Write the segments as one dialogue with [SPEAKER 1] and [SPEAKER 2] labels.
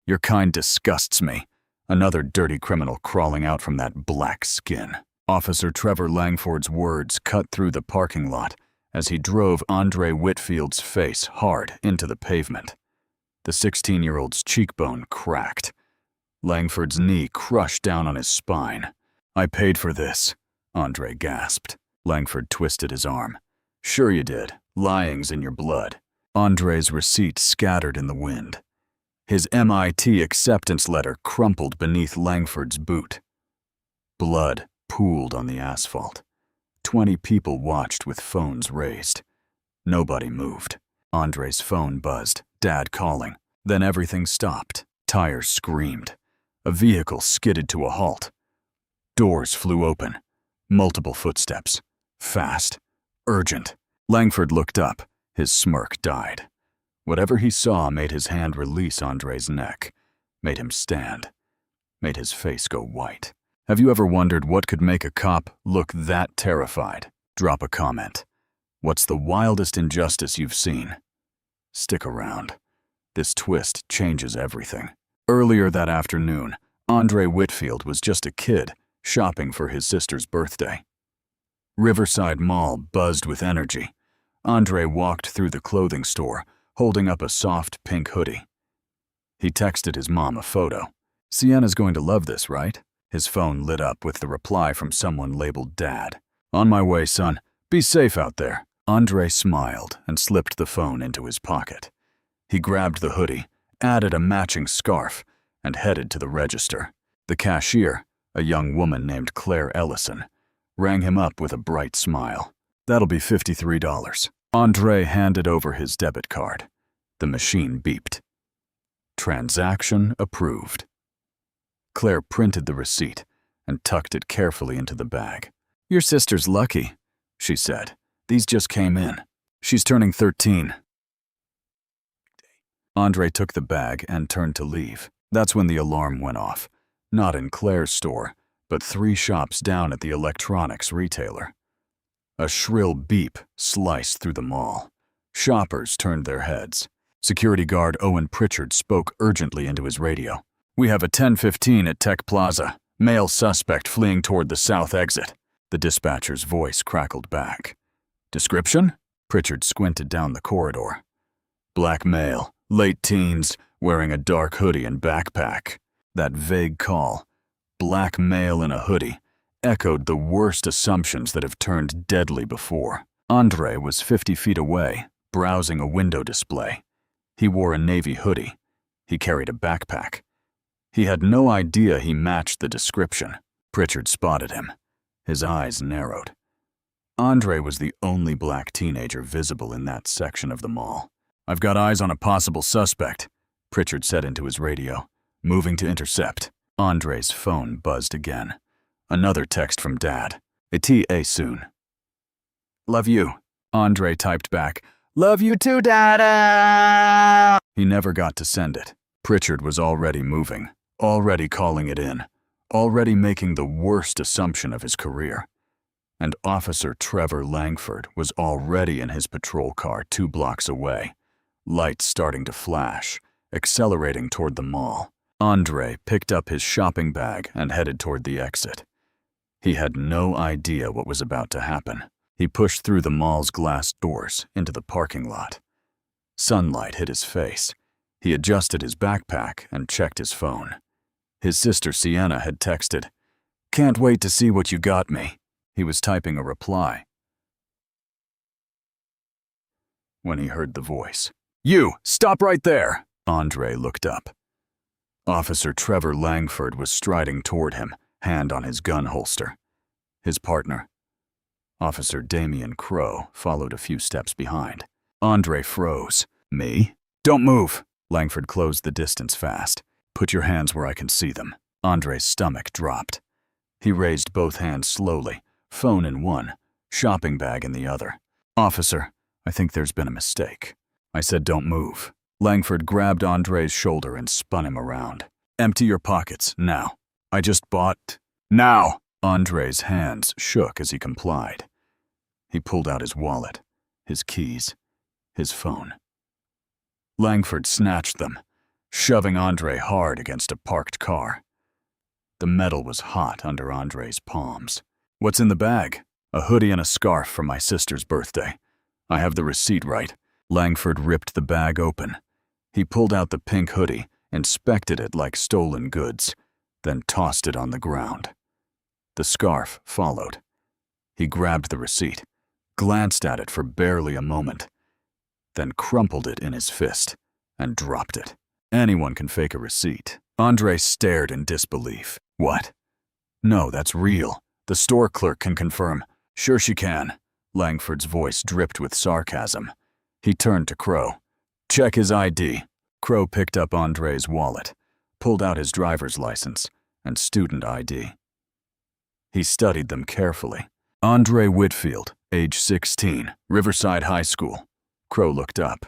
[SPEAKER 1] Your kind disgusts me. Another dirty criminal crawling out from that black skin. Officer Trevor Langford's words cut through the parking lot as he drove Andre Whitfield's face hard into the pavement. The 16-year-old's cheekbone cracked. Langford's knee crushed down on his spine. I paid for this, Andre gasped. Langford twisted his arm. Sure you did. Lying's in your blood. Andre's receipt scattered in the wind. His MIT acceptance letter crumpled beneath Langford's boot. Blood pooled on the asphalt. 20 people watched with phones raised. Nobody moved. Andre's phone buzzed, Dad calling. Then everything stopped. Tires screamed. A vehicle skidded to a halt. Doors flew open. Multiple footsteps. Fast. Urgent. Langford looked up. His smirk died. Whatever he saw made his hand release Andre's neck, made him stand, made his face go white. Have you ever wondered what could make a cop look that terrified? Drop a comment. What's the wildest injustice you've seen? Stick around. This twist changes everything. Earlier that afternoon, Andre Whitfield was just a kid shopping for his sister's birthday. Riverside Mall buzzed with energy. Andre walked through the clothing store, holding up a soft pink hoodie. He texted his mom a photo. Sienna's going to love this, right? His phone lit up with the reply from someone labeled Dad. On my way, son. Be safe out there. Andre smiled and slipped the phone into his pocket. He grabbed the hoodie, added a matching scarf, and headed to the register. The cashier, a young woman named Claire Ellison, rang him up with a bright smile. That'll be $53. Andre handed over his debit card. The machine beeped. Transaction approved. Claire printed the receipt and tucked it carefully into the bag. Your sister's lucky, she said. These just came in. She's turning 13. Andre took the bag and turned to leave. That's when the alarm went off. Not in Claire's store, but 3 shops down at the electronics retailer. A shrill beep sliced through the mall. Shoppers turned their heads. Security guard Owen Pritchard spoke urgently into his radio. We have a 10:15 at Tech Plaza. Male suspect fleeing toward the south exit. The dispatcher's voice crackled back. Description? Pritchard squinted down the corridor. Black male, late teens, wearing a dark hoodie and backpack. That vague call, black male in a hoodie, echoed the worst assumptions that have turned deadly before. Andre was 50 feet away, browsing a window display. He wore a navy hoodie. He carried a backpack. He had no idea he matched the description. Pritchard spotted him. His eyes narrowed. Andre was the only black teenager visible in that section of the mall. I've got eyes on a possible suspect, Pritchard said into his radio. Moving to intercept. Andre's phone buzzed again. Another text from Dad. ETA soon. Love you. Andre typed back. Love you too, Dada! He never got to send it. Pritchard was already moving, already calling it in, already making the worst assumption of his career. And Officer Trevor Langford was already in his patrol car 2 blocks away, lights starting to flash, accelerating toward the mall. Andre picked up his shopping bag and headed toward the exit. He had no idea what was about to happen. He pushed through the mall's glass doors into the parking lot. Sunlight hit his face. He adjusted his backpack and checked his phone. His sister Sienna had texted, "Can't wait to see what you got me." He was typing a reply when he heard the voice. "You, stop right there!" Andre looked up. Officer Trevor Langford was striding toward him, hand on his gun holster. His partner, Officer Damian Crow, followed a few steps behind. Andre froze. Me? Don't move! Langford closed the distance fast. Put your hands where I can see them. Andre's stomach dropped. He raised both hands slowly, phone in one, shopping bag in the other. Officer, I think there's been a mistake. I said don't move. Langford grabbed Andre's shoulder and spun him around. Empty your pockets, now. I just bought... Now! Andre's hands shook as he complied. He pulled out his wallet, his keys, his phone. Langford snatched them. shoving Andre hard against a parked car. The metal was hot under Andre's palms. "What's in the bag?" "A hoodie and a scarf for my sister's birthday. I have the receipt right." Langford ripped the bag open. He pulled out the pink hoodie, inspected it like stolen goods, then tossed it on the ground. The scarf followed. He grabbed the receipt, glanced at it for barely a moment, then crumpled it in his fist and dropped it. Anyone can fake a receipt. Andre stared in disbelief. "What?" "No, that's real. The store clerk can confirm." "Sure she can." Langford's voice dripped with sarcasm. He turned to Crow. "Check his ID." Crow picked up Andre's wallet, pulled out his driver's license and student ID. He studied them carefully. "Andre Whitfield, age 16, Riverside High School." Crow looked up.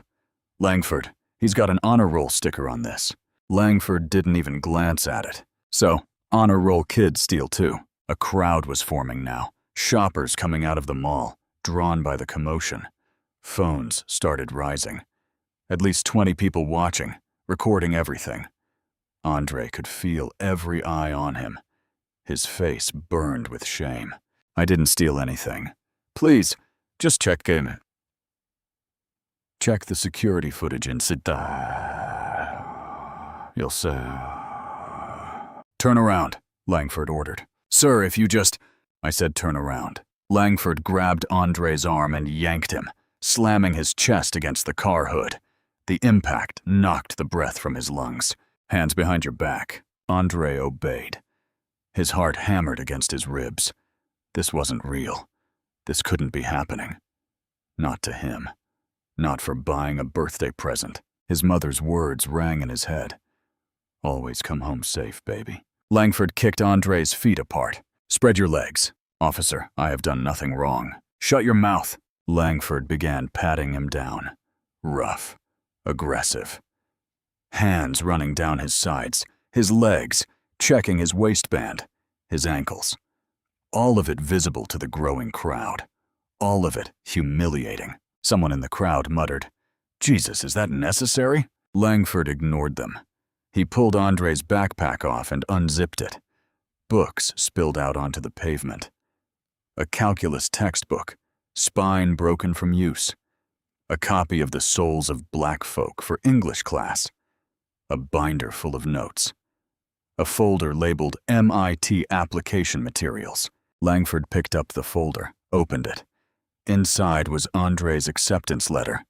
[SPEAKER 1] "Langford, he's got an honor roll sticker on this." Langford didn't even glance at it. So, honor roll kids steal too. A crowd was forming now, shoppers coming out of the mall, drawn by the commotion. Phones started rising. At least 20 people watching, recording everything. Andre could feel every eye on him. His face burned with shame. "I didn't steal anything. Please, just check him. Check the security footage and sit there. You'll see." "Turn around," Langford ordered. "Sir, if you just—" I said turn around. Langford grabbed Andre's arm and yanked him, slamming his chest against the car hood. The impact knocked the breath from his lungs. "Hands behind your back." Andre obeyed. His heart hammered against his ribs. This wasn't real. This couldn't be happening. Not to him. Not for buying a birthday present. His mother's words rang in his head. "Always come home safe, baby." Langford kicked Andre's feet apart. "Spread your legs. Officer, I have done nothing wrong." "Shut your mouth." Langford began patting him down. Rough. Aggressive. Hands running down his sides, his legs, checking his waistband, his ankles. All of it visible to the growing crowd. All of it humiliating. Someone in the crowd muttered, "Jesus, is that necessary?" Langford ignored them. He pulled Andre's backpack off and unzipped it. Books spilled out onto the pavement. A calculus textbook, spine broken from use. A copy of The Souls of Black Folk for English class. A binder full of notes. A folder labeled MIT Application Materials. Langford picked up the folder, opened it. Inside was Andre's acceptance letter,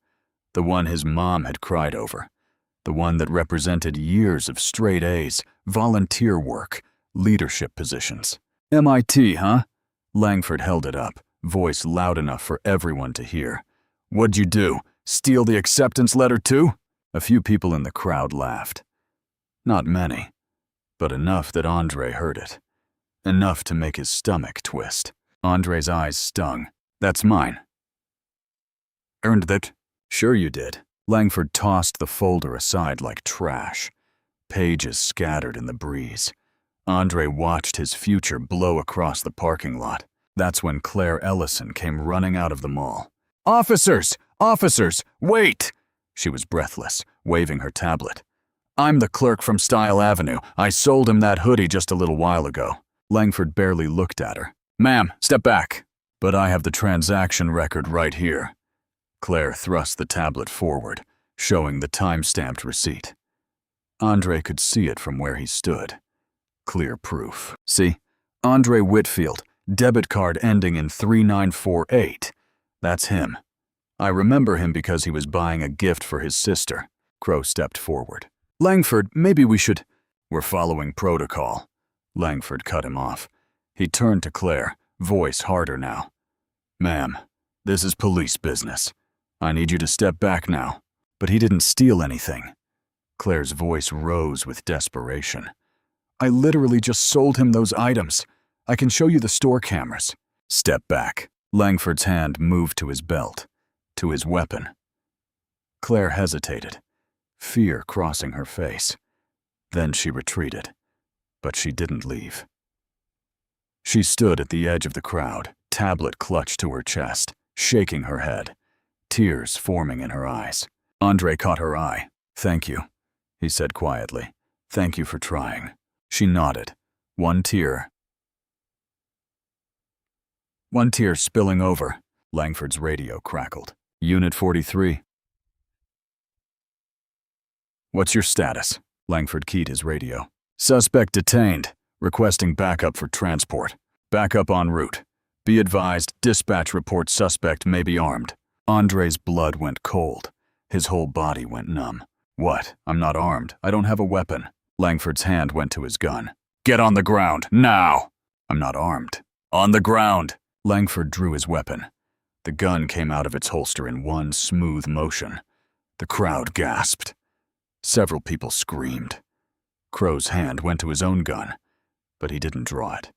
[SPEAKER 1] the one his mom had cried over, the one that represented years of straight A's, volunteer work, leadership positions. "MIT, huh?" Langford held it up, voice loud enough for everyone to hear. "What'd you do? Steal the acceptance letter too?" A few people in the crowd laughed. Not many, but enough that Andre heard it. Enough to make his stomach twist. Andre's eyes stung. "That's mine." "Earned that?" "Sure you did." Langford tossed the folder aside like trash. Pages scattered in the breeze. Andre watched his future blow across the parking lot. That's when Claire Ellison came running out of the mall. "Officers! Officers! Wait!" She was breathless, waving her tablet. "I'm the clerk from Style Avenue. I sold him that hoodie just a little while ago." Langford barely looked at her. "Ma'am, step back." "But I have the transaction record right here." Claire thrust the tablet forward, showing the time-stamped receipt. Andre could see it from where he stood. Clear proof. "See? Andre Whitfield, debit card ending in 3948. That's him. I remember him because he was buying a gift for his sister." Crow stepped forward. "Langford, maybe we should—" "We're following protocol." Langford cut him off. He turned to Claire, voice harder now. "Ma'am, this is police business. I need you to step back now." "But he didn't steal anything." Claire's voice rose with desperation. "I literally just sold him those items. I can show you the store cameras." "Step back." Langford's hand moved to his belt, to his weapon. Claire hesitated, fear crossing her face. Then she retreated, but she didn't leave. She stood at the edge of the crowd, tablet clutched to her chest, shaking her head, tears forming in her eyes. Andre caught her eye. "Thank you." he said quietly. Thank you for trying. She nodded, one tear spilling over. Langford's radio crackled. Unit 43. What's your status? Langford keyed his radio. Suspect detained. Requesting backup for transport. Backup en route. Be advised, dispatch reports suspect may be armed. Andre's blood went cold. His whole body went numb. What? I'm not armed. I don't have a weapon. Langford's hand went to his gun. Get on the ground, now! I'm not armed. On the ground! Langford drew his weapon. The gun came out of its holster in one smooth motion. The crowd gasped. Several people screamed. Crow's hand went to his own gun, but he didn't draw it.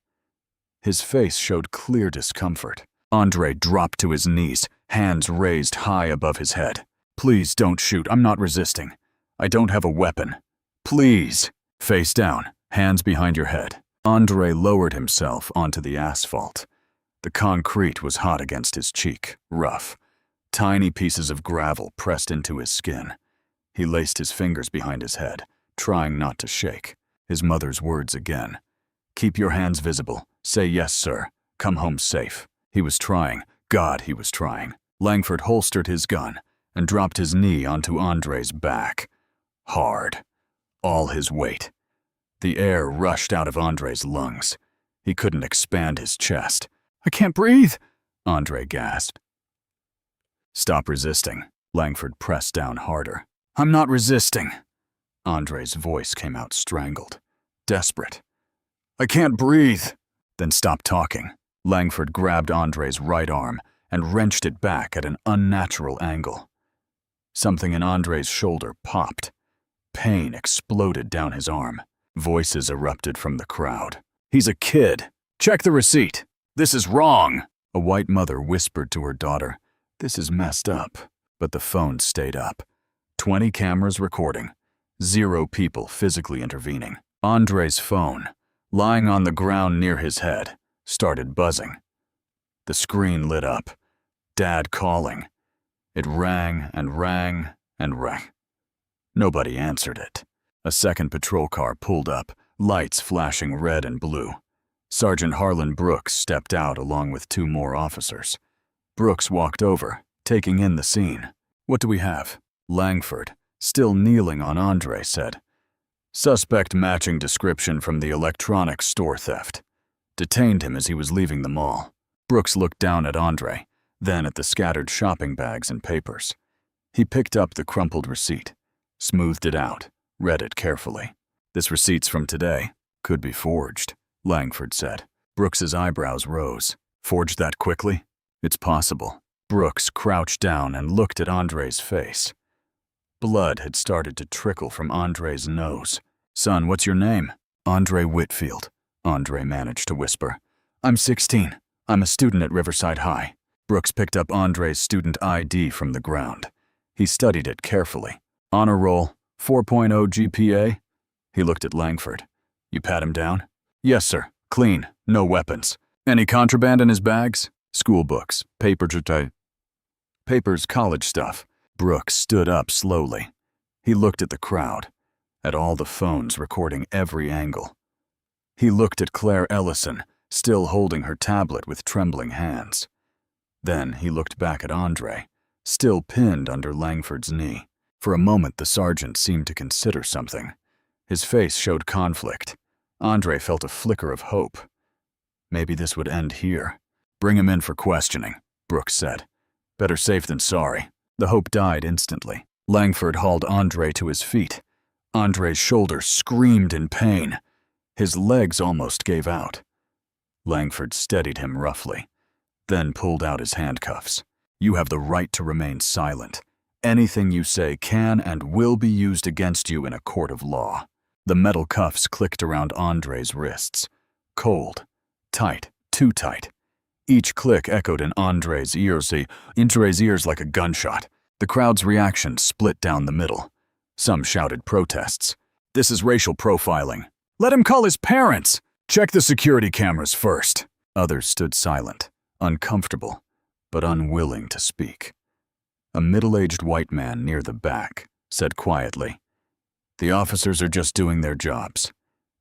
[SPEAKER 1] His face showed clear discomfort. Andre dropped to his knees, hands raised high above his head. Please don't shoot, I'm not resisting. I don't have a weapon. Please! Face down, hands behind your head. Andre lowered himself onto the asphalt. The concrete was hot against his cheek, rough. Tiny pieces of gravel pressed into his skin. He laced his fingers behind his head, trying not to shake. His mother's words again. Keep your hands visible. Say yes, sir. Come home safe. He was trying. God, he was trying. Langford holstered his gun and dropped his knee onto Andre's back. Hard. All his weight. The air rushed out of Andre's lungs. He couldn't expand his chest. I can't breathe, Andre gasped. Stop resisting. Langford pressed down harder. I'm not resisting. Andre's voice came out strangled, desperate. I can't breathe. Then stop talking. Langford grabbed Andre's right arm and wrenched it back at an unnatural angle. Something in Andre's shoulder popped. Pain exploded down his arm. Voices erupted from the crowd. He's a kid. Check the receipt. This is wrong. A white mother whispered to her daughter. This is messed up. But the phone stayed up. 20 cameras recording. 0 people physically intervening. Andre's phone, lying on the ground near his head, started buzzing. The screen lit up. Dad calling. It rang and rang and rang. Nobody answered it. A second patrol car pulled up, lights flashing red and blue. Sergeant Harlan Brooks stepped out along with 2 more officers. Brooks walked over, taking in the scene. What do we have? Langford, still kneeling on Andre, said. Suspect matching description from the electronics store theft. Detained him as he was leaving the mall. Brooks looked down at Andre, then at the scattered shopping bags and papers. He picked up the crumpled receipt, smoothed it out, read it carefully. This receipt's from today. Could be forged, Langford said. Brooks's eyebrows rose. Forged that quickly? It's possible. Brooks crouched down and looked at Andre's face. Blood had started to trickle from Andre's nose. Son, what's your name? Andre Whitfield, Andre managed to whisper. I'm 16. I'm a student at Riverside High. Brooks picked up Andre's student ID from the ground. He studied it carefully. Honor roll, 4.0 GPA. He looked at Langford. You pat him down? Yes, sir. Clean. No weapons. Any contraband in his bags? School books, papers, college stuff. Brooks stood up slowly. He looked at the crowd, at all the phones recording every angle. He looked at Claire Ellison, still holding her tablet with trembling hands. Then he looked back at Andre, still pinned under Langford's knee. For a moment the sergeant seemed to consider something. His face showed conflict. Andre felt a flicker of hope. Maybe this would end here. Bring him in for questioning, Brooks said. Better safe than sorry. The hope died instantly. Langford hauled Andre to his feet. Andre's shoulder screamed in pain. His legs almost gave out. Langford steadied him roughly, then pulled out his handcuffs. You have the right to remain silent. Anything you say can and will be used against you in a court of law. The metal cuffs clicked around Andre's wrists. Cold. Tight. Too tight. Each click echoed in Andre's ears like a gunshot. The crowd's reaction split down the middle. Some shouted protests. This is racial profiling. Let him call his parents! Check the security cameras first. Others stood silent, uncomfortable, but unwilling to speak. A middle-aged white man near the back said quietly, The officers are just doing their jobs.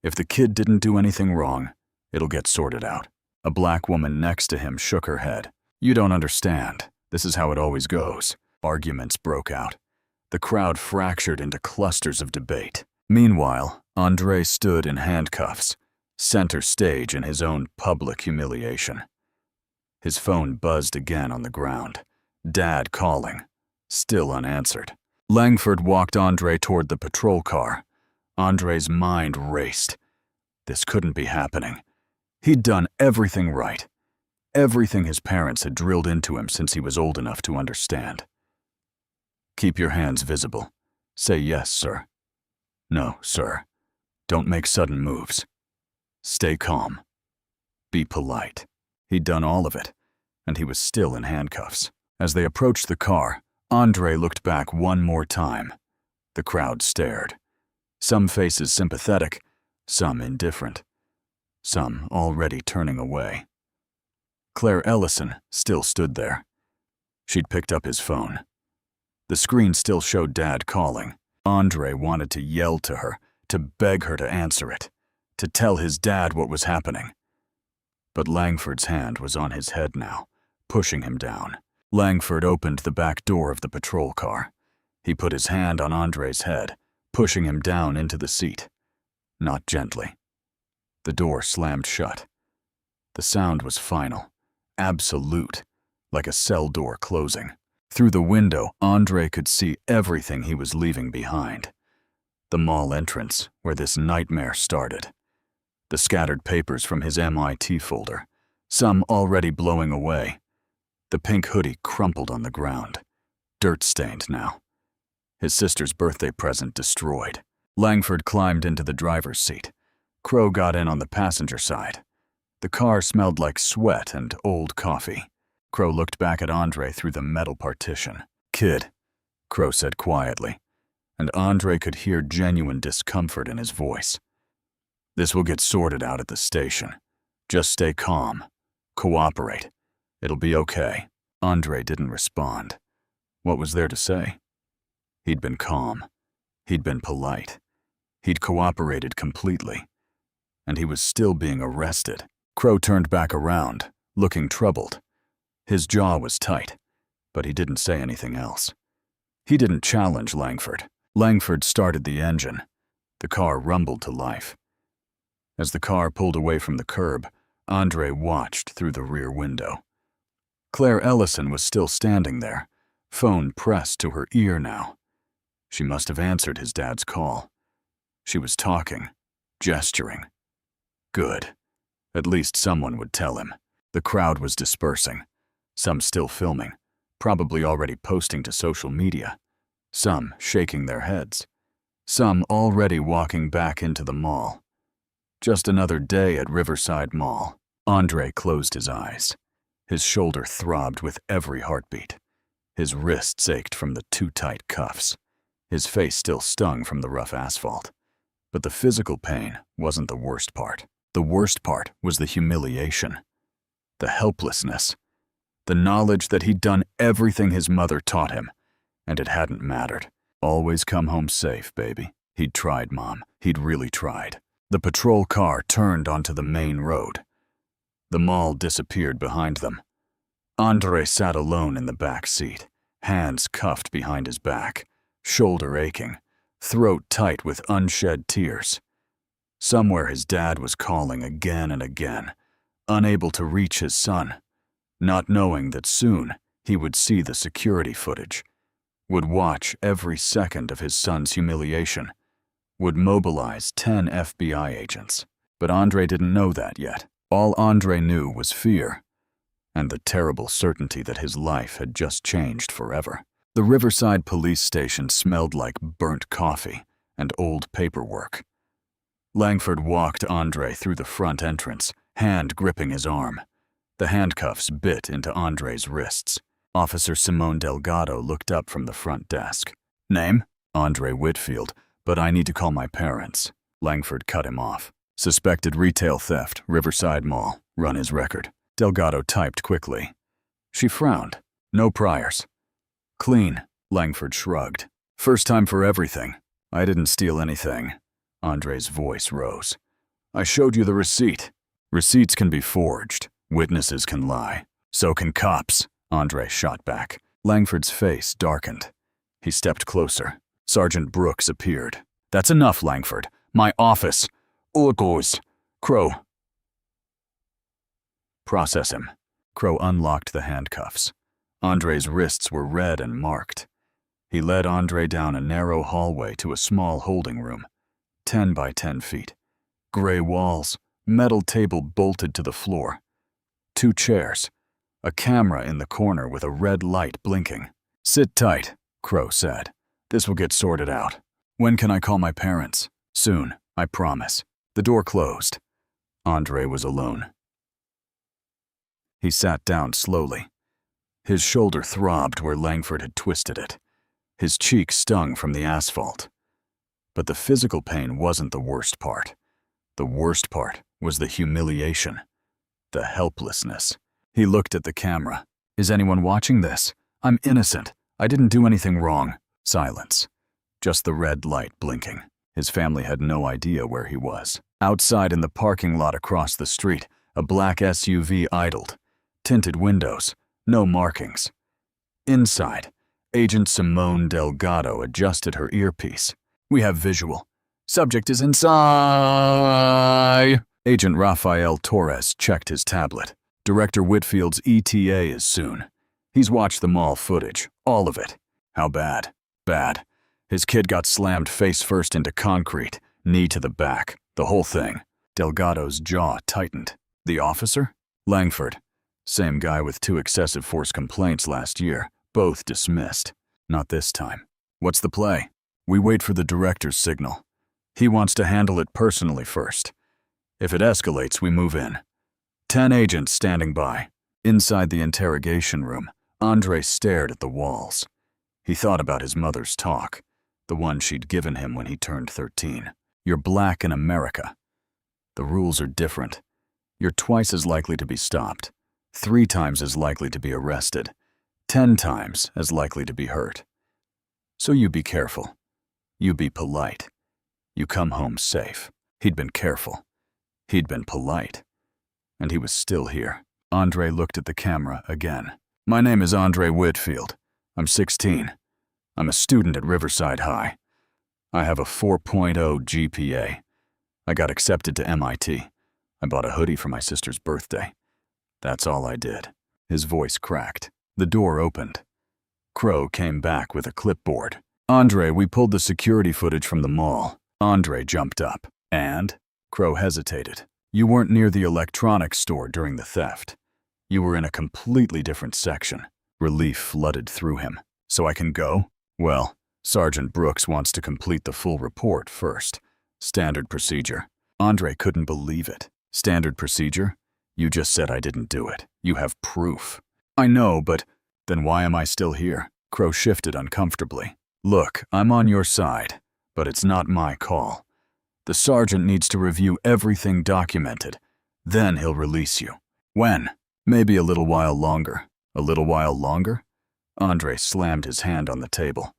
[SPEAKER 1] If the kid didn't do anything wrong, it'll get sorted out. A black woman next to him shook her head. You don't understand. This is how it always goes. Arguments broke out. The crowd fractured into clusters of debate. Meanwhile, Andre stood in handcuffs, center stage in his own public humiliation. His phone buzzed again on the ground. Dad calling, still unanswered. Langford walked Andre toward the patrol car. Andre's mind raced. This couldn't be happening. He'd done everything right. Everything his parents had drilled into him since he was old enough to understand. Keep your hands visible. Say yes, sir. No, sir. Don't make sudden moves. Stay calm. Be polite. He'd done all of it, and he was still in handcuffs. As they approached the car, Andre looked back one more time. The crowd stared. Some faces sympathetic, some indifferent, some already turning away. Claire Ellison still stood there. She'd picked up his phone. The screen still showed Dad calling. Andre wanted to yell to her, to beg her to answer it, to tell his dad what was happening. But Langford's hand was on his head now, pushing him down. Langford opened the back door of the patrol car. He put his hand on Andre's head, pushing him down into the seat. Not gently. The door slammed shut. The sound was final, absolute, like a cell door closing. Through the window, Andre could see everything he was leaving behind. The mall entrance, where this nightmare started. The scattered papers from his MIT folder, some already blowing away. The pink hoodie crumpled on the ground, dirt-stained now. His sister's birthday present destroyed. Langford climbed into the driver's seat. Crow got in on the passenger side. The car smelled like sweat and old coffee. Crow looked back at Andre through the metal partition. Kid, Crow said quietly, and Andre could hear genuine discomfort in his voice. This will get sorted out at the station. Just stay calm. Cooperate. It'll be okay. Andre didn't respond. What was there to say? He'd been calm. He'd been polite. He'd cooperated completely. And he was still being arrested. Crow turned back around, looking troubled. His jaw was tight, but he didn't say anything else. He didn't challenge Langford. Langford started the engine. The car rumbled to life. As the car pulled away from the curb, Andre watched through the rear window. Claire Ellison was still standing there, phone pressed to her ear now. She must have answered his dad's call. She was talking, gesturing. Good. At least someone would tell him. The crowd was dispersing. Some still filming, probably already posting to social media. Some shaking their heads. Some already walking back into the mall. Just another day at Riverside Mall. Andre closed his eyes. His shoulder throbbed with every heartbeat. His wrists ached from the too tight cuffs. His face still stung from the rough asphalt. But the physical pain wasn't the worst part. The worst part was the humiliation. The helplessness. The knowledge that he'd done everything his mother taught him, and it hadn't mattered. Always come home safe, baby. He'd tried, Mom. He'd really tried. The patrol car turned onto the main road. The mall disappeared behind them. Andre sat alone in the back seat, hands cuffed behind his back, shoulder aching, throat tight with unshed tears. Somewhere his dad was calling again and again, unable to reach his son, not knowing that soon he would see the security footage, would watch every second of his son's humiliation, would mobilize 10 FBI agents. But Andre didn't know that yet. All Andre knew was fear, and the terrible certainty that his life had just changed forever. The Riverside police station smelled like burnt coffee and old paperwork. Langford walked Andre through the front entrance, hand gripping his arm. The handcuffs bit into Andre's wrists. Officer Simone Delgado looked up from the front desk. Name? Andre Whitfield, but I need to call my parents. Langford cut him off. Suspected retail theft, Riverside Mall. Run his record. Delgado typed quickly. She frowned. No priors. Clean, Langford shrugged. First time for everything. I didn't steal anything. Andre's voice rose. I showed you the receipt. Receipts can be forged. Witnesses can lie. So can cops, Andre shot back. Langford's face darkened. He stepped closer. Sergeant Brooks appeared. That's enough, Langford. My office. Orders. Crow. Process him. Crow unlocked the handcuffs. Andre's wrists were red and marked. He led Andre down a narrow hallway to a small holding room, 10 by 10 feet. Gray walls, metal table bolted to the floor. 2 chairs, a camera in the corner with a red light blinking. Sit tight, Crow said. This will get sorted out. When can I call my parents? Soon, I promise. The door closed. Andre was alone. He sat down slowly. His shoulder throbbed where Langford had twisted it. His cheek stung from the asphalt. But the physical pain wasn't the worst part. The worst part was the humiliation, the helplessness. He looked at the camera. Is anyone watching this? I'm innocent. I didn't do anything wrong. Silence. Just the red light blinking. His family had no idea where he was. Outside in the parking lot across the street, a black SUV idled. Tinted windows, no markings. Inside, Agent Simone Delgado adjusted her earpiece. We have visual. Subject is inside. Agent Rafael Torres checked his tablet. Director Whitfield's ETA is soon. He's watched the mall footage, all of it. How bad? Bad. His kid got slammed face first into concrete, knee to the back, the whole thing. Delgado's jaw tightened. The officer? Langford. Same guy with 2 excessive force complaints last year, both dismissed. Not this time. What's the play? We wait for the director's signal. He wants to handle it personally first. If it escalates, we move in. 10 agents standing by. Inside the interrogation room, Andre stared at the walls. He thought about his mother's talk, the one she'd given him when he turned 13. You're black in America. The rules are different. You're twice as likely to be stopped, 3 times as likely to be arrested, 10 times as likely to be hurt. So you be careful. You be polite. You come home safe. He'd been careful. He'd been polite. And he was still here. Andre looked at the camera again. My name is Andre Whitfield. I'm 16. I'm a student at Riverside High. I have a 4.0 GPA. I got accepted to MIT. I bought a hoodie for my sister's birthday. That's all I did. His voice cracked. The door opened. Crow came back with a clipboard. Andre, we pulled the security footage from the mall. Andre jumped up. And? Crow hesitated. You weren't near the electronics store during the theft. You were in a completely different section. Relief flooded through him. So I can go? Well, Sergeant Brooks wants to complete the full report first. Standard procedure. Andre couldn't believe it. Standard procedure? You just said I didn't do it. You have proof. I know, but then why am I still here? Crow shifted uncomfortably. Look, I'm on your side, but it's not my call. The sergeant needs to review everything documented. Then he'll release you. When? Maybe a little while longer. A little while longer? Andre slammed his hand on the table.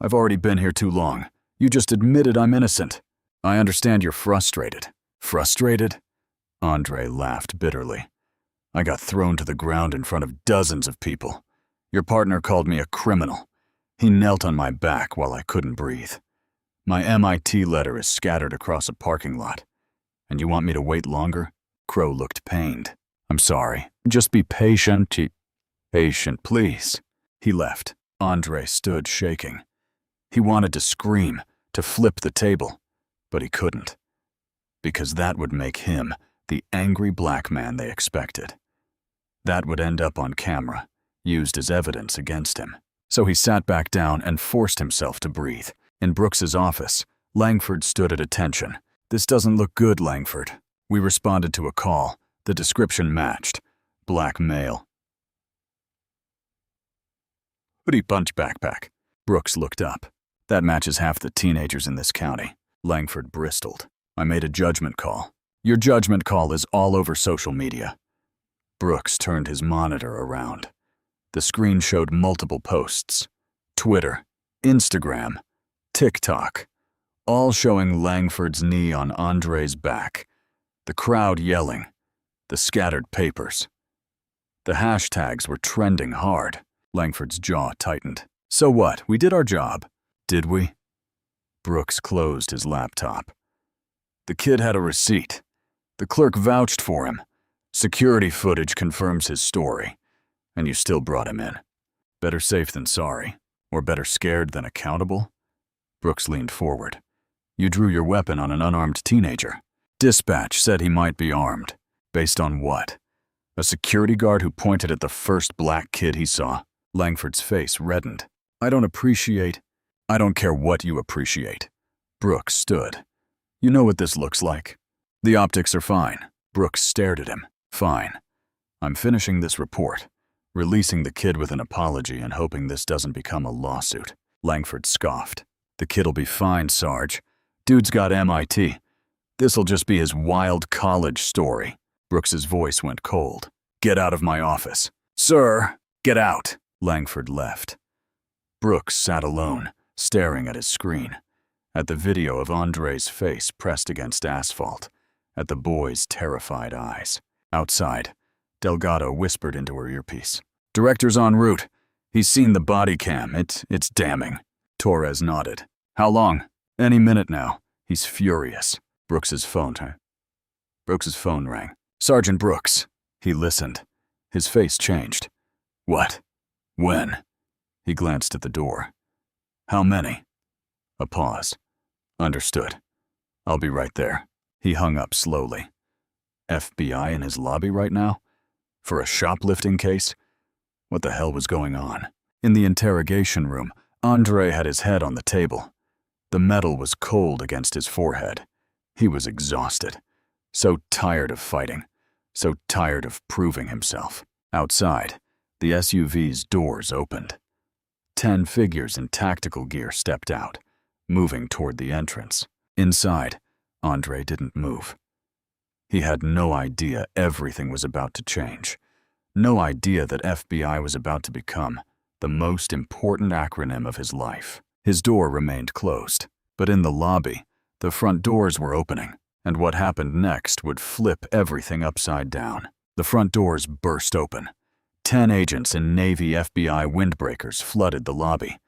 [SPEAKER 1] I've already been here too long. You just admitted I'm innocent. I understand you're frustrated. Frustrated? Andre laughed bitterly. I got thrown to the ground in front of dozens of people. Your partner called me a criminal. He knelt on my back while I couldn't breathe. My MIT letter is scattered across a parking lot. And you want me to wait longer? Crow looked pained. I'm sorry. Just be patient. Patient, please. He left. Andre stood shaking. He wanted to scream, to flip the table, but he couldn't. Because that would make him the angry black man they expected. That would end up on camera, used as evidence against him. So he sat back down and forced himself to breathe. In Brooks's office, Langford stood at attention. This doesn't look good, Langford. We responded to a call. The description matched. Black male. Hoodie punch backpack. Brooks looked up. That matches half the teenagers in this county. Langford bristled. I made a judgment call. Your judgment call is all over social media. Brooks turned his monitor around. The screen showed multiple posts. Twitter, Instagram, TikTok. all showing Langford's knee on Andre's back, the crowd yelling, the scattered papers. The hashtags were trending hard. Langford's jaw tightened. So what? We did our job. Did we? Brooks closed his laptop. The kid had a receipt. The clerk vouched for him. Security footage confirms his story. And you still brought him in. Better safe than sorry. Or better scared than accountable? Brooks leaned forward. You drew your weapon on an unarmed teenager. Dispatch said he might be armed. Based on what? A security guard who pointed at the first black kid he saw. Langford's face reddened. I don't care what you appreciate. Brooks stood. You know what this looks like. The optics are fine. Brooks stared at him. Fine. I'm finishing this report, releasing the kid with an apology and hoping this doesn't become a lawsuit. Langford scoffed. The kid'll be fine, Sarge. Dude's got MIT. This'll just be his wild college story. Brooks's voice went cold. Get out of my office. Sir, get out. Langford left. Brooks sat alone, staring at his screen, at the video of Andre's face pressed against asphalt, at the boy's terrified eyes. Outside, Delgado whispered into her earpiece. Director's en route. He's seen the body cam. It's damning. Torres nodded. How long? Any minute now. He's furious. Brooks's phone rang. Sergeant Brooks. He listened. His face changed. What? When? He glanced at the door. How many? A pause. Understood. I'll be right there. He hung up slowly. FBI in his lobby right now? For a shoplifting case? What the hell was going on? In the interrogation room, Andre had his head on the table. The metal was cold against his forehead. He was exhausted. So tired of fighting. So tired of proving himself. Outside, the SUV's doors opened. 10 figures in tactical gear stepped out, moving toward the entrance. Inside, Andre didn't move. He had no idea everything was about to change. No idea that FBI was about to become the most important acronym of his life. His door remained closed, but in the lobby, the front doors were opening, and what happened next would flip everything upside down. The front doors burst open. 10 agents in Navy FBI windbreakers flooded the lobby.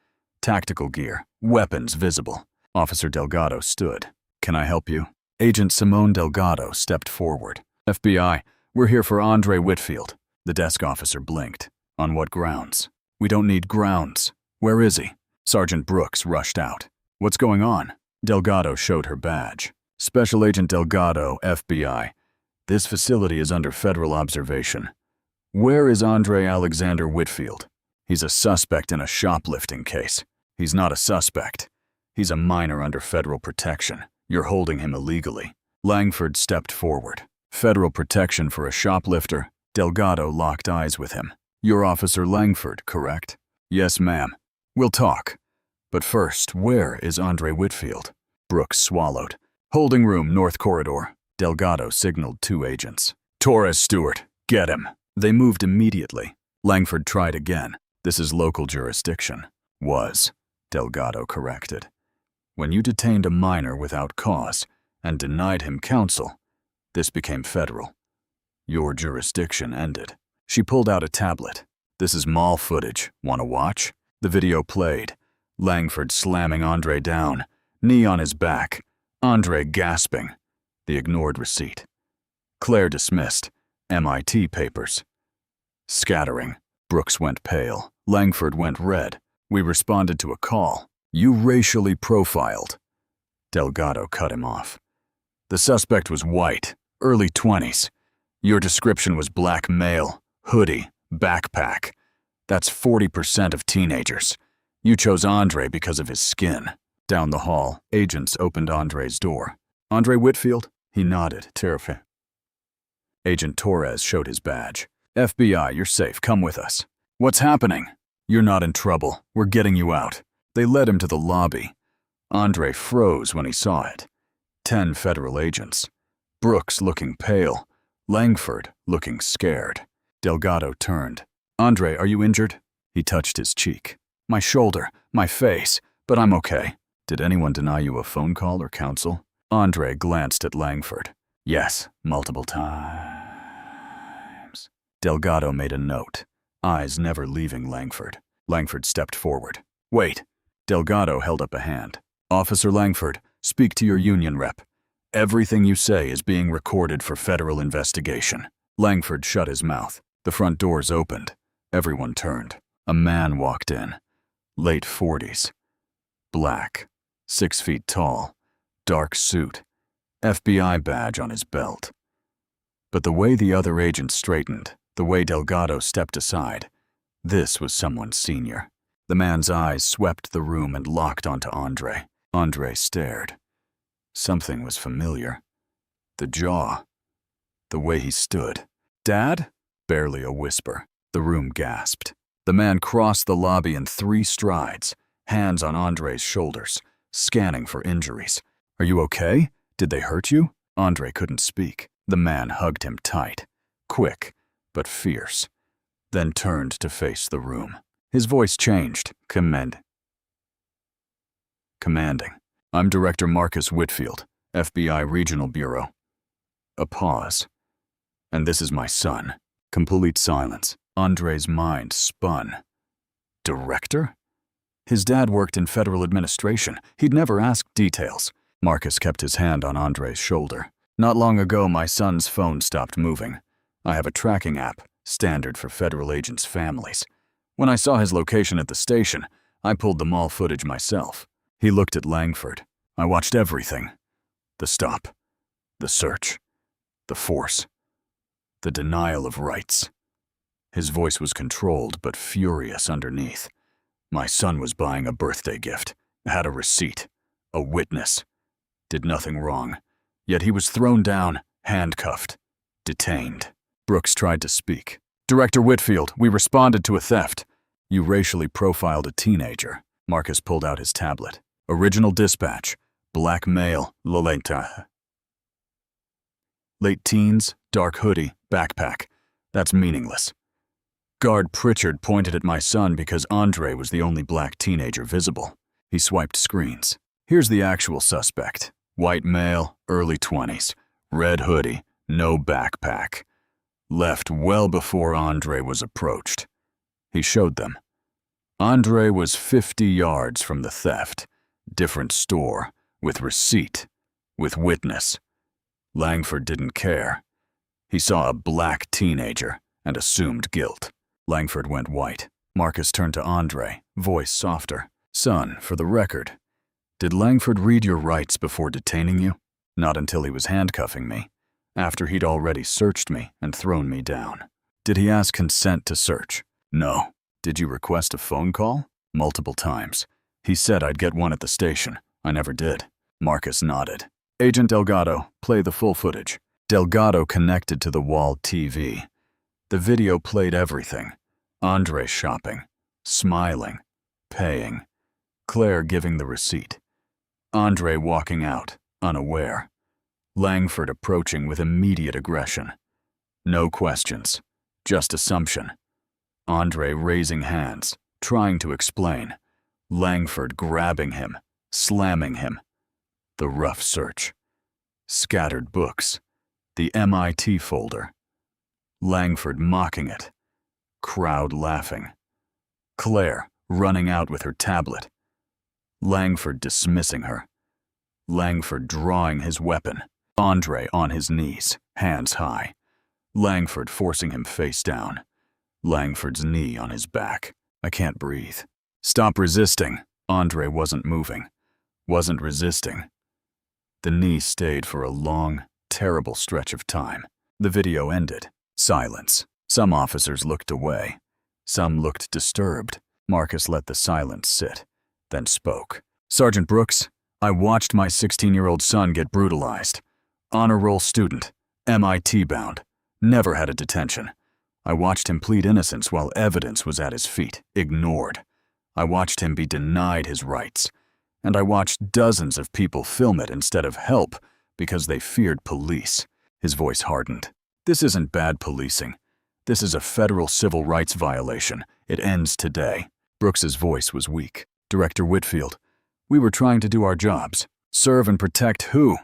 [SPEAKER 1] Tactical gear, weapons visible. Officer Delgado stood. Can I help you? Agent Simone Delgado stepped forward. FBI, we're here for Andre Whitfield. The desk officer blinked. On what grounds? We don't need grounds. Where is he? Sergeant Brooks rushed out. What's going on? Delgado showed her badge. Special Agent Delgado, FBI. This facility is under federal observation. Where is Andre Alexander Whitfield? He's a suspect in a shoplifting case. He's not a suspect. He's a minor under federal protection. You're holding him illegally. Langford stepped forward. Federal protection for a shoplifter? Delgado locked eyes with him. You're Officer Langford, correct? Yes, ma'am. We'll talk. But first, where is Andre Whitfield? Brooks swallowed. Holding room, North Corridor. Delgado signaled 2 agents. Torres Stewart, get him. They moved immediately. Langford tried again. This is local jurisdiction. Was, Delgado corrected. When you detained a minor without cause and denied him counsel, this became federal. Your jurisdiction ended. She pulled out a tablet. This is mall footage. Want to watch? The video played. Langford slamming Andre down, knee on his back. Andre gasping. The ignored receipt. Claire dismissed. MIT papers. Scattering. Brooks went pale. Langford went red. We responded to a call. You racially profiled. Delgado cut him off. The suspect was white, early 20s. Your description was black male, hoodie, backpack. That's 40% of teenagers. You chose Andre because of his skin. Down the hall, agents opened Andre's door. Andre Whitfield? He nodded, terrified. Agent Torres showed his badge. FBI, you're safe. Come with us. What's happening? You're not in trouble. We're getting you out. They led him to the lobby. Andre froze when he saw it. 10 federal agents. Brooks looking pale. Langford looking scared. Delgado turned. Andre, are you injured? He touched his cheek. My shoulder, my face, but I'm okay. Did anyone deny you a phone call or counsel? Andre glanced at Langford. Yes, multiple times. Delgado made a note, eyes never leaving Langford. Langford stepped forward. Wait. Delgado held up a hand. Officer Langford, speak to your union rep. Everything you say is being recorded for federal investigation. Langford shut his mouth. The front doors opened. Everyone turned. A man walked in. Late 40s. Black. 6 feet tall. Dark suit. FBI badge on his belt. But the way the other agents straightened, the way Delgado stepped aside, this was someone senior. The man's eyes swept the room and locked onto Andre. Andre stared. Something was familiar. The jaw. The way he stood. Dad? Barely a whisper. The room gasped. The man crossed the lobby in 3 strides, hands on Andre's shoulders, scanning for injuries. Are you okay? Did they hurt you? Andre couldn't speak. The man hugged him tight, quick, but fierce, then turned to face the room. His voice changed, commanding. I'm Director Marcus Whitfield, FBI Regional Bureau. A pause. And this is my son. Complete silence. Andre's mind spun. Director? His dad worked in federal administration. He'd never asked details. Marcus kept his hand on Andre's shoulder. Not long ago, my son's phone stopped moving. I have a tracking app, standard for federal agents' families. When I saw his location at the station, I pulled the mall footage myself. He looked at Langford. I watched everything. The stop. The search. The force. The denial of rights. His voice was controlled but furious underneath. My son was buying a birthday gift, had a receipt, a witness. Did nothing wrong. Yet he was thrown down, handcuffed, detained. Brooks tried to speak. Director Whitfield, we responded to a theft. You racially profiled a teenager. Marcus pulled out his tablet. Original dispatch. Black male, Loleta. Late teens, dark hoodie, backpack. That's meaningless. Guard Pritchard pointed at my son because Andre was the only black teenager visible. He swiped screens. Here's the actual suspect. White male, early 20s. Red hoodie, no backpack. Left well before Andre was approached. He showed them. Andre was 50 yards from the theft. Different store, with receipt, with witness. Langford didn't care. He saw a black teenager and assumed guilt. Langford went white. Marcus turned to Andre, voice softer. Son, for the record, did Langford read your rights before detaining you? Not until he was handcuffing me, after he'd already searched me and thrown me down. Did he ask consent to search? No. Did you request a phone call? Multiple times. He said I'd get one at the station. I never did. Marcus nodded. Agent Delgado, play the full footage. Delgado connected to the wall TV. The video played everything. Andre shopping, smiling, paying. Claire giving the receipt. Andre walking out, unaware. Langford approaching with immediate aggression. No questions, just assumption. Andre raising hands, trying to explain. Langford grabbing him, slamming him. The rough search. Scattered books. The MIT folder. Langford mocking it. Crowd laughing. Claire running out with her tablet. Langford dismissing her. Langford drawing his weapon. Andre on his knees, hands high. Langford forcing him face down. Langford's knee on his back. I can't breathe. Stop resisting. Andre wasn't moving. Wasn't resisting. The knee stayed for a long, terrible stretch of time. The video ended. Silence. Some officers looked away. Some looked disturbed. Marcus let the silence sit, then spoke. Sergeant Brooks, I watched my 16-year-old son get brutalized. Honor roll student, MIT bound, never had a detention. I watched him plead innocence while evidence was at his feet, ignored. I watched him be denied his rights. And I watched dozens of people film it instead of help because they feared police. His voice hardened. This isn't bad policing. This is a federal civil rights violation. It ends today. Brooks's voice was weak. Director Whitfield, We were trying to do our jobs. Serve and protect who?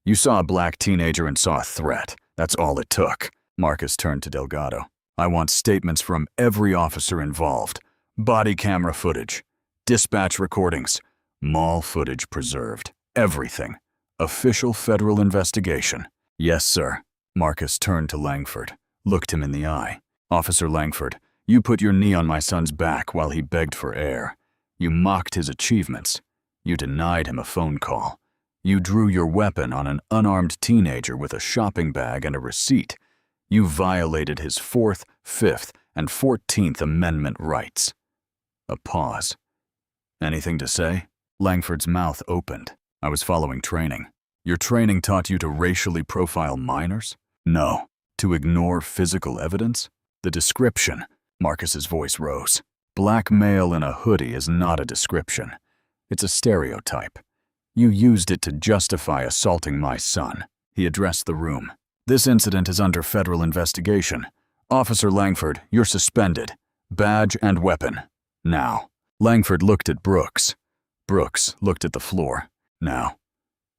[SPEAKER 1] You saw a black teenager and saw a threat. That's all it took. Marcus turned to Delgado. I want statements from every officer involved. Body camera footage, dispatch recordings, mall footage preserved. Everything. Official federal investigation. Yes, sir. Marcus turned to Langford, looked him in the eye. Officer Langford, you put your knee on my son's back while he begged for air. You mocked his achievements. You denied him a phone call. You drew your weapon on an unarmed teenager with a shopping bag and a receipt. You violated his 4th, 5th, and 14th Amendment rights. A pause. Anything to say? Langford's mouth opened. I was following training. Your training taught you to racially profile minors? No. To ignore physical evidence? The description. Marcus's voice rose. Black male in a hoodie is not a description. It's a stereotype. You used it to justify assaulting my son. He addressed the room. This incident is under federal investigation. Officer Langford, you're suspended. Badge and weapon. Now. Langford looked at Brooks. Brooks looked at the floor. Now.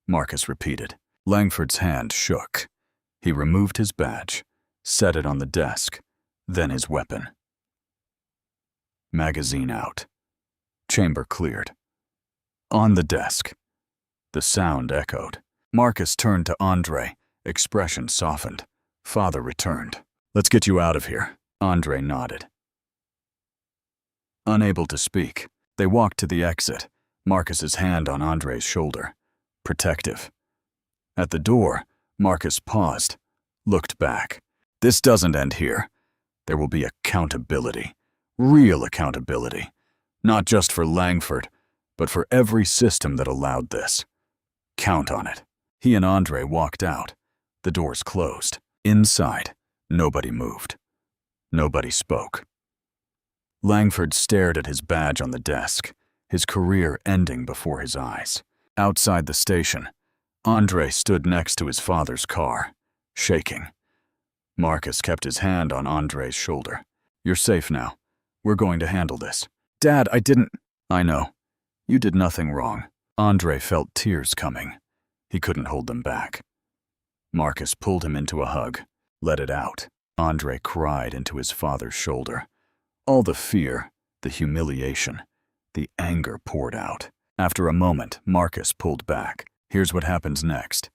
[SPEAKER 1] Marcus repeated. Langford's hand shook. He removed his badge, set it on the desk, then his weapon. Magazine out. Chamber cleared. On the desk. The sound echoed. Marcus turned to Andre. Expression softened. Father returned. Let's get you out of here. Andre nodded. Unable to speak, they walked to the exit, Marcus's hand on Andre's shoulder. Protective. At the door, Marcus paused, looked back. This doesn't end here. There will be accountability. Real accountability. Not just for Langford, but for every system that allowed this. Count on it. He and Andre walked out. The doors closed. Inside, nobody moved. Nobody spoke. Langford stared at his badge on the desk, his career ending before his eyes. Outside the station, Andre stood next to his father's car, shaking. Marcus kept his hand on Andre's shoulder. You're safe now. We're going to handle this. Dad, I didn't... I know. You did nothing wrong. Andre felt tears coming. He couldn't hold them back. Marcus pulled him into a hug. Let it out. Andre cried into his father's shoulder. All the fear, the humiliation, the anger poured out. After a moment, Marcus pulled back. Here's what happens next.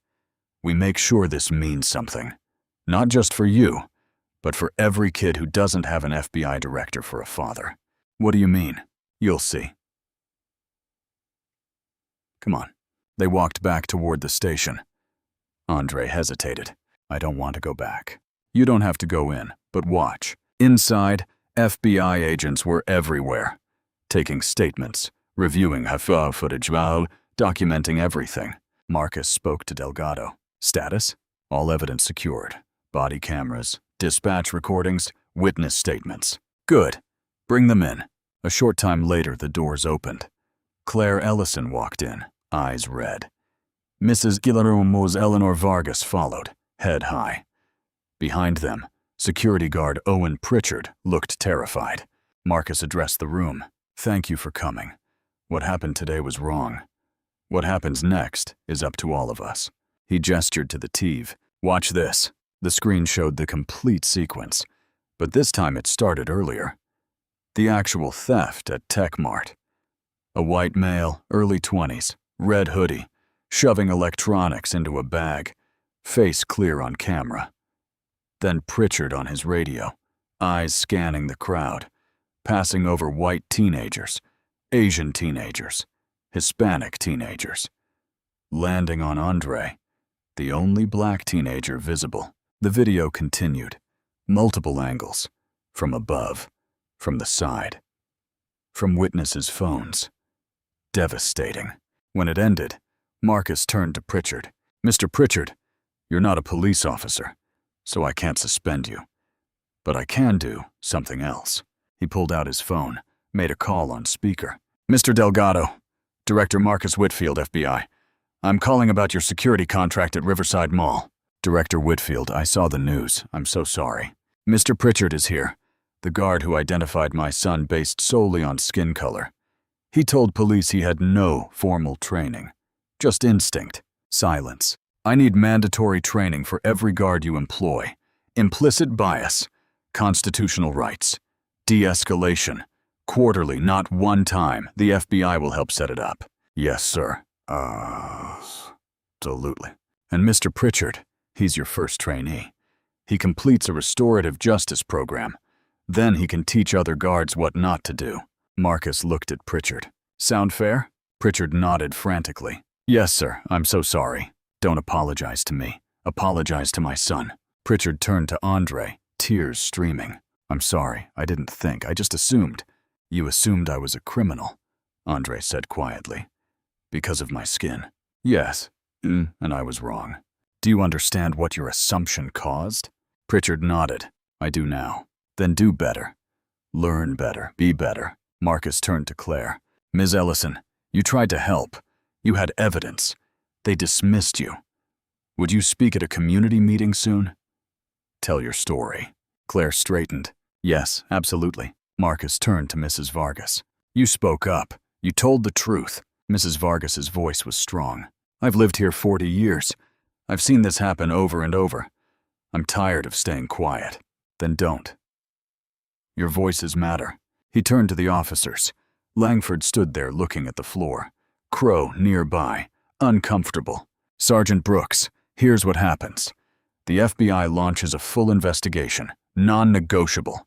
[SPEAKER 1] We make sure this means something. Not just for you, but for every kid who doesn't have an FBI director for a father. What do you mean? You'll see. Come on. They walked back toward the station. Andre hesitated. I don't want to go back. You don't have to go in, but watch. Inside, FBI agents were everywhere, taking statements, reviewing footage, documenting everything. Marcus spoke to Delgado. Status? All evidence secured. Body cameras, dispatch recordings, witness statements. Good. Bring them in. A short time later, the doors opened. Claire Ellison walked in, eyes red. Mrs. Guillermo's Eleanor Vargas followed, head high. Behind them, security guard Owen Pritchard looked terrified. Marcus addressed the room. Thank you for coming. What happened today was wrong. What happens next is up to all of us. He gestured to the TV. Watch this. The screen showed the complete sequence, but this time it started earlier. The actual theft at Tech Mart. A white male, early 20s, red hoodie, shoving electronics into a bag, face clear on camera. Then Pritchard on his radio, eyes scanning the crowd, passing over white teenagers, Asian teenagers, Hispanic teenagers, landing on Andre, the only black teenager visible. The video continued, multiple angles, from above, from the side, from witnesses' phones. Devastating. When it ended, Marcus turned to Pritchard. Mr. Pritchard, you're not a police officer, so I can't suspend you. But I can do something else. He pulled out his phone, made a call on speaker. Mr. Delgado, Director Marcus Whitfield, FBI. I'm calling about your security contract at Riverside Mall. Director Whitfield, I saw the news. I'm so sorry. Mr. Pritchard is here, the guard who identified my son based solely on skin color. He told police he had no formal training. Just instinct. Silence. I need mandatory training for every guard you employ. Implicit bias. Constitutional rights. De-escalation. Quarterly, not one time. The FBI will help set it up. Yes, sir. Absolutely. And Mr. Pritchard, he's your first trainee. He completes a restorative justice program. Then he can teach other guards what not to do. Marcus looked at Pritchard. Sound fair? Pritchard nodded frantically. Yes, sir. I'm so sorry. Don't apologize to me. Apologize to my son. Pritchard turned to Andre, tears streaming. I'm sorry. I didn't think. I just assumed. You assumed I was a criminal, Andre said quietly. Because of my skin. Yes. And I was wrong. Do you understand what your assumption caused? Pritchard nodded. I do now. Then do better. Learn better. Be better. Marcus turned to Claire. Ms. Ellison, you tried to help. You had evidence. They dismissed you. Would you speak at a community meeting soon? Tell your story. Claire straightened. Yes, absolutely. Marcus turned to Mrs. Vargas. You spoke up. You told the truth. Mrs. Vargas's voice was strong. I've lived here 40 years. I've seen this happen over and over. I'm tired of staying quiet. Then don't. Your voices matter. He turned to the officers. Langford stood there looking at the floor. Crow nearby, uncomfortable. Sergeant Brooks, here's what happens. The FBI launches a full investigation, non-negotiable.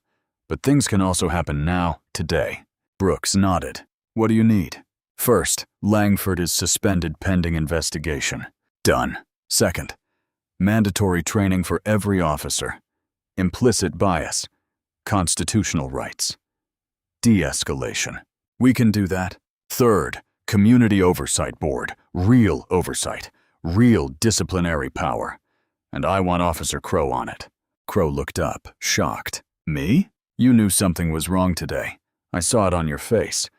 [SPEAKER 1] But things can also happen now, today. Brooks nodded. What do you need? First, Langford is suspended pending investigation. Done. Second, mandatory training for every officer. Implicit bias. Constitutional rights. De-escalation. We can do that. Third, community oversight board. Real oversight. Real disciplinary power. And I want Officer Crow on it. Crow looked up, shocked. Me? You knew something was wrong today. I saw it on your face.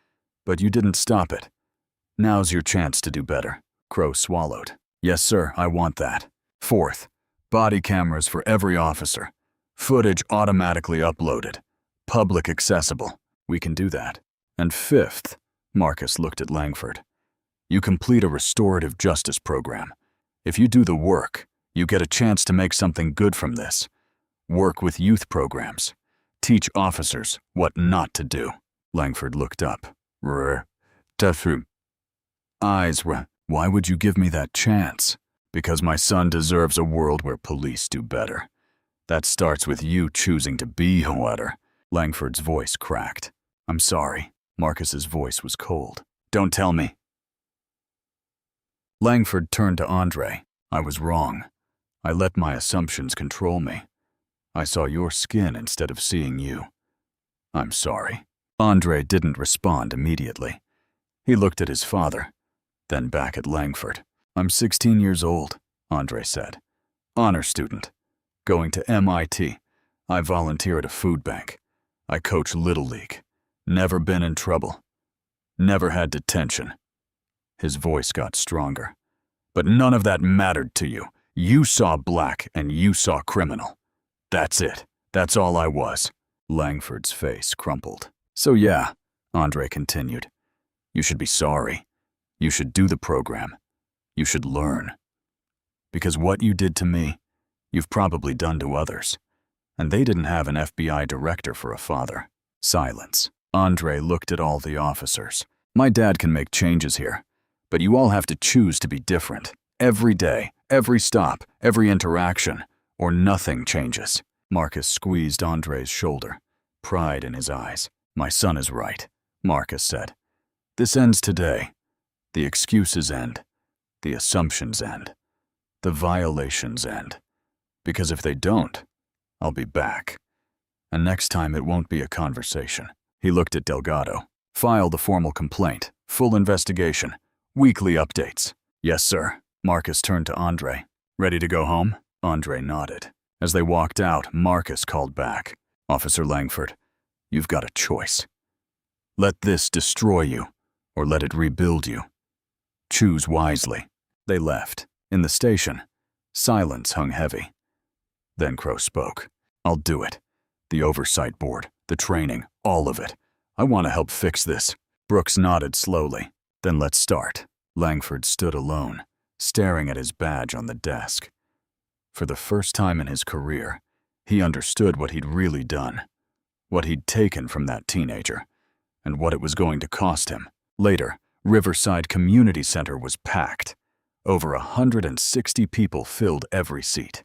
[SPEAKER 1] But you didn't stop it. Now's your chance to do better. Crow swallowed. Yes, sir, I want that. Fourth, body cameras for every officer. Footage automatically uploaded. Public accessible. We can do that. And fifth, Marcus looked at Langford. You complete a restorative justice program. If you do the work, you get a chance to make something good from this. Work with youth programs. Teach officers what not to do. Langford looked up. Eyes. Why would you give me that chance? Because my son deserves a world where police do better. That starts with you choosing to be better. Langford's voice cracked. I'm sorry. Marcus's voice was cold. Don't tell me. Langford turned to Andre. I was wrong. I let my assumptions control me. I saw your skin instead of seeing you. I'm sorry. Andre didn't respond immediately. He looked at his father, then back at Langford. I'm 16 years old, Andre said. Honor student. Going to MIT. I volunteer at a food bank. I coach Little League. Never been in trouble. Never had detention. His voice got stronger. But none of that mattered to you. You saw black and you saw criminal. That's it. That's all I was. Langford's face crumpled. So yeah, Andre continued. You should be sorry. You should do the program. You should learn. Because what you did to me, you've probably done to others. And they didn't have an FBI director for a father. Silence. Andre looked at all the officers. My dad can make changes here, but you all have to choose to be different. Every day, every stop, every interaction, or nothing changes. Marcus squeezed Andre's shoulder, pride in his eyes. My son is right, Marcus said. This ends today. The excuses end. The assumptions end. The violations end. Because if they don't, I'll be back. And next time it won't be a conversation. He looked at Delgado. File the formal complaint. Full investigation. Weekly updates. Yes, sir. Marcus turned to Andre. Ready to go home? Andre nodded. As they walked out, Marcus called back. Officer Langford, you've got a choice. Let this destroy you, or let it rebuild you. Choose wisely. They left. In the station, silence hung heavy. Then Crow spoke. I'll do it. The oversight board, the training, all of it. I want to help fix this. Brooks nodded slowly. Then let's start. Langford stood alone, staring at his badge on the desk. For the first time in his career, he understood what he'd really done, what he'd taken from that teenager, and what it was going to cost him. Later, Riverside Community Center was packed. Over 160 people filled every seat.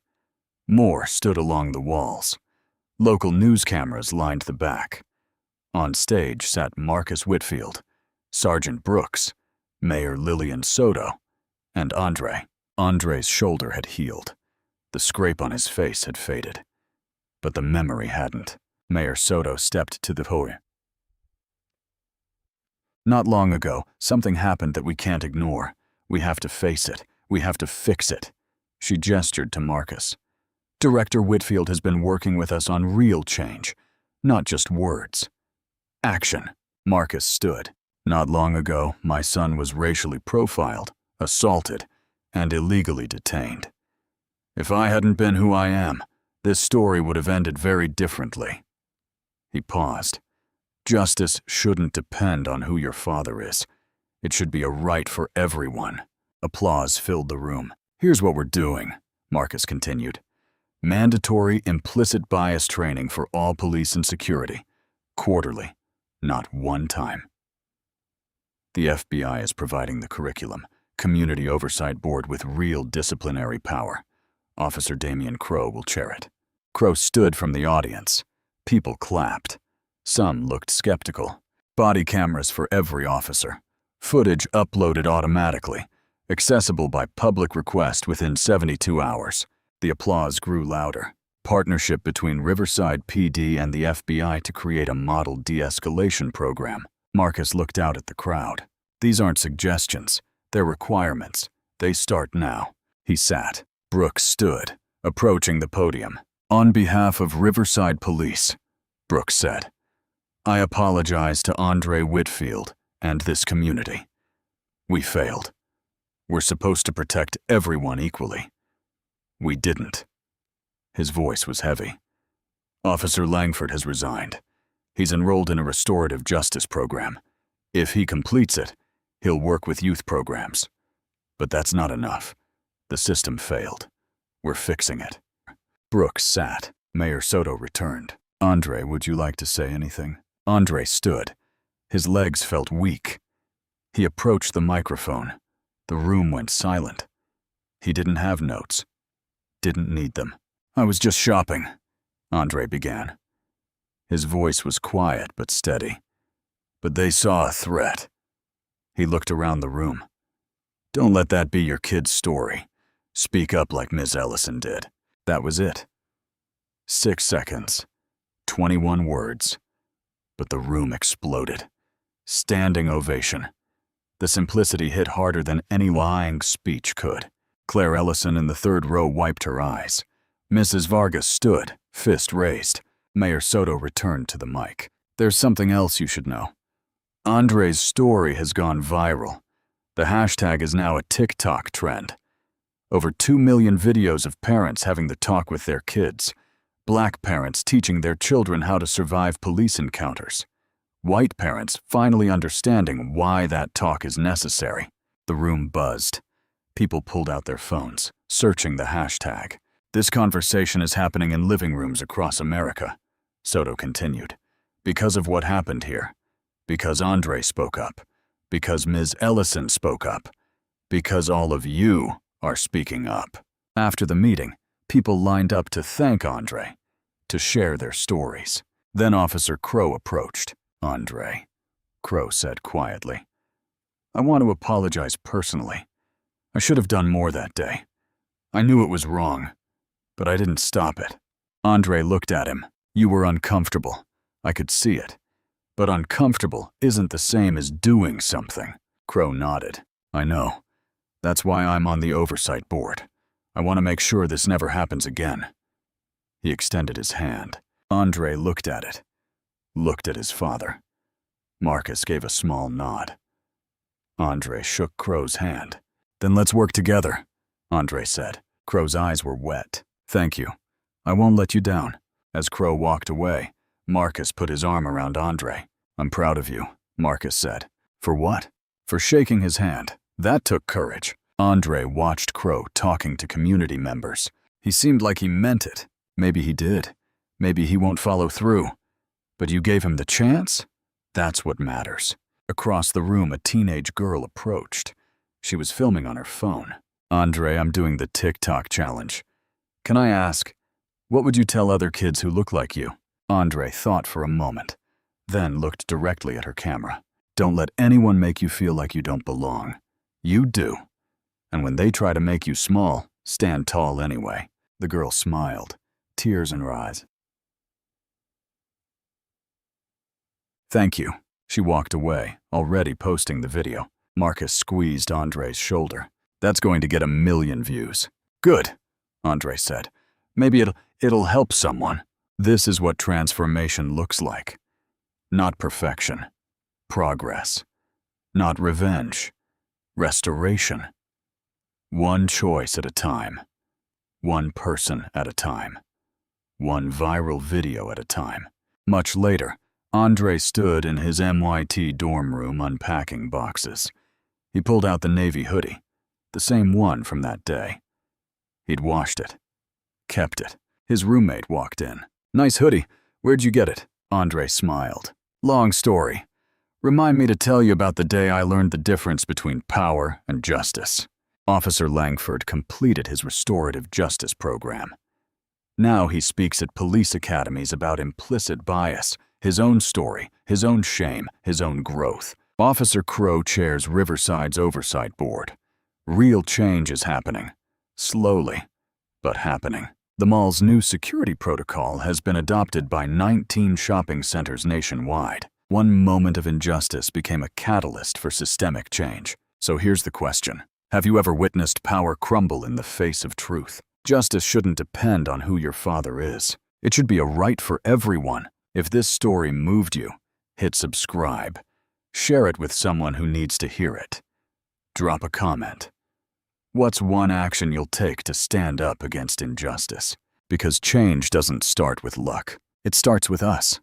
[SPEAKER 1] More stood along the walls. Local news cameras lined the back. On stage sat Marcus Whitfield, Sergeant Brooks, Mayor Lillian Soto, and Andre. Andre's shoulder had healed. The scrape on his face had faded. But the memory hadn't. Mayor Soto stepped to the podium. Not long ago, something happened that we can't ignore. We have to face it. We have to fix it. She gestured to Marcus. Director Whitfield has been working with us on real change, not just words. Action. Marcus stood. Not long ago, my son was racially profiled, assaulted, and illegally detained. If I hadn't been who I am, this story would have ended very differently. He paused. Justice shouldn't depend on who your father is. It should be a right for everyone. Applause filled the room. Here's what we're doing, Marcus continued. Mandatory implicit bias training for all police and security. Quarterly, not one time. The FBI is providing the curriculum. Community Oversight Board with real disciplinary power. Officer Damian Crow will chair it. Crow stood from the audience. People clapped. Some looked skeptical. Body cameras for every officer. Footage uploaded automatically. Accessible by public request within 72 hours. The applause grew louder. Partnership between Riverside PD and the FBI to create a model de-escalation program. Marcus looked out at the crowd. These aren't suggestions. They're requirements. They start now. He sat. Brooks stood, approaching the podium. On behalf of Riverside Police, Brooks said, I apologize to Andre Whitfield and this community. We failed. We're supposed to protect everyone equally. We didn't. His voice was heavy. Officer Langford has resigned. He's enrolled in a restorative justice program. If he completes it, he'll work with youth programs. But that's not enough. The system failed. We're fixing it. Brooks sat. Mayor Soto returned. Andre, would you like to say anything? Andre stood. His legs felt weak. He approached the microphone. The room went silent. He didn't have notes. Didn't need them. I was just shopping, Andre began. His voice was quiet but steady. But they saw a threat. He looked around the room. Don't let that be your kid's story. Speak up like Ms. Ellison did. That was it. 6 seconds. 21 words. But the room exploded. Standing ovation. The simplicity hit harder than any lying speech could. Claire Ellison in the third row wiped her eyes. Mrs. Vargas stood, fist raised. Mayor Soto returned to the mic. There's something else you should know. Andre's story has gone viral. The hashtag is now a TikTok trend. Over 2 million videos of parents having the talk with their kids. Black parents teaching their children how to survive police encounters. White parents finally understanding why that talk is necessary. The room buzzed. People pulled out their phones, searching the hashtag. This conversation is happening in living rooms across America, Soto continued. Because of what happened here. Because Andre spoke up. Because Ms. Ellison spoke up. Because all of you are speaking up. After the meeting, people lined up to thank Andre, to share their stories. Then Officer Crow approached. Andre, Crow said quietly, I want to apologize personally. I should have done more that day. I knew it was wrong, but I didn't stop it. Andre looked at him. You were uncomfortable. I could see it. But uncomfortable isn't the same as doing something. Crow nodded. I know. That's why I'm on the oversight board. I want to make sure this never happens again. He extended his hand. Andre looked at it. Looked at his father. Marcus gave a small nod. Andre shook Crow's hand. Then let's work together, Andre said. Crow's eyes were wet. Thank you. I won't let you down. As Crow walked away, Marcus put his arm around Andre. I'm proud of you, Marcus said. For what? For shaking his hand. That took courage. Andre watched Crow talking to community members. He seemed like he meant it. Maybe he did. Maybe he won't follow through. But you gave him the chance? That's what matters. Across the room, a teenage girl approached. She was filming on her phone. Andre, I'm doing the TikTok challenge. Can I ask, what would you tell other kids who look like you? Andre thought for a moment, then looked directly at her camera. Don't let anyone make you feel like you don't belong. You do. And when they try to make you small, stand tall anyway. The girl smiled, tears in her eyes. Thank you. She walked away, already posting the video. Marcus squeezed Andre's shoulder. That's going to get 1 million views. Good, Andre said. Maybe it'll help someone. This is what transformation looks like. Not perfection. Progress. Not revenge. Restoration. One choice at a time. One person at a time. One viral video at a time. Much later, Andre stood in his MIT dorm room unpacking boxes. He pulled out the navy hoodie, the same one from that day. He'd washed it. Kept it. His roommate walked in. Nice hoodie. Where'd you get it? Andre smiled. Long story. Remind me to tell you about the day I learned the difference between power and justice. Officer Langford completed his restorative justice program. Now he speaks at police academies about implicit bias, his own story, his own shame, his own growth. Officer Crow chairs Riverside's oversight board. Real change is happening. Slowly, but happening. The mall's new security protocol has been adopted by 19 shopping centers nationwide. One moment of injustice became a catalyst for systemic change. So here's the question. Have you ever witnessed power crumble in the face of truth? Justice shouldn't depend on who your father is. It should be a right for everyone. If this story moved you, hit subscribe. Share it with someone who needs to hear it. Drop a comment. What's one action you'll take to stand up against injustice? Because change doesn't start with luck. It starts with us.